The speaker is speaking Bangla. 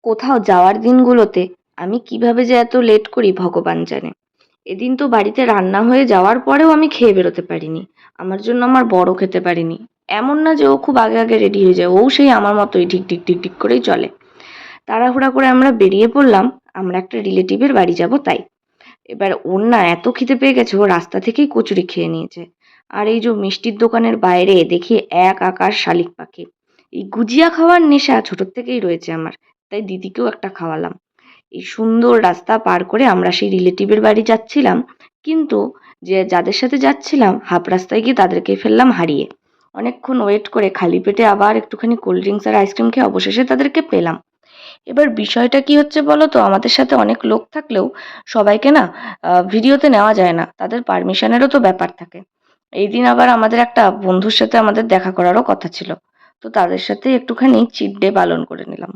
কোথাও যাওয়ার দিনগুলোতে আমি কিভাবে যে এত লেট করি ভগবান জানে। এদিন তো বাড়িতে রান্না হয়ে যাওয়ার পরেও আমি খেয়ে বেরোতে পারিনি। আমার জন্য আমার বড় খেতে পারেনি। এমন না যে ও খুব আগে আগে রেডি হয়ে যায়, ও সেই আমার মতোই ঢিক ঢিক ঢিক ঢিক করেই চলে। তাড়াহুড়া করে আমরা বেরিয়ে পড়লাম, আমরা একটা রিলেটিভের বাড়ি যাব তাই। এবার ওর না এত খিদে পেয়ে গেছে, ও রাস্তা থেকেই কচুরি খেয়ে নিয়েছে। আর এই যে মিষ্টির দোকানের বাইরে দেখি এক আকাশ শালিক পাখি। এই গুজিয়া খাওয়ার নেশা ছোটোর থেকেই রয়েছে আমার, তাই দিদিকেও একটা খাওয়ালাম। এই সুন্দর রাস্তা পার করে আমরা সেই রিলেটিভের বাড়ি যাচ্ছিলাম, কিন্তু যাদের সাথে যাচ্ছিলাম হাফ রাস্তায় গিয়ে তাদেরকে ফেললাম হারিয়ে। অনেকক্ষণ ওয়েট করে খালি পেটে আবার একটুখানি কোল্ড ড্রিঙ্কস আর আইসক্রিম খেয়ে অবশেষে তাদেরকে পেলাম। এবার বিষয়টা কি হচ্ছে বলো তো, আমাদের সাথে অনেক লোক থাকলেও সবাইকে না ভিডিওতে নেওয়া যায় না, তাদের পারমিশনেরও তো ব্যাপার থাকে। এই দিন আবার আমাদের একটা বন্ধুর সাথে আমাদের দেখা করারও কথা ছিল, তো তাদের সাথে একটুখানি চিট ডে পালন করে নিলাম।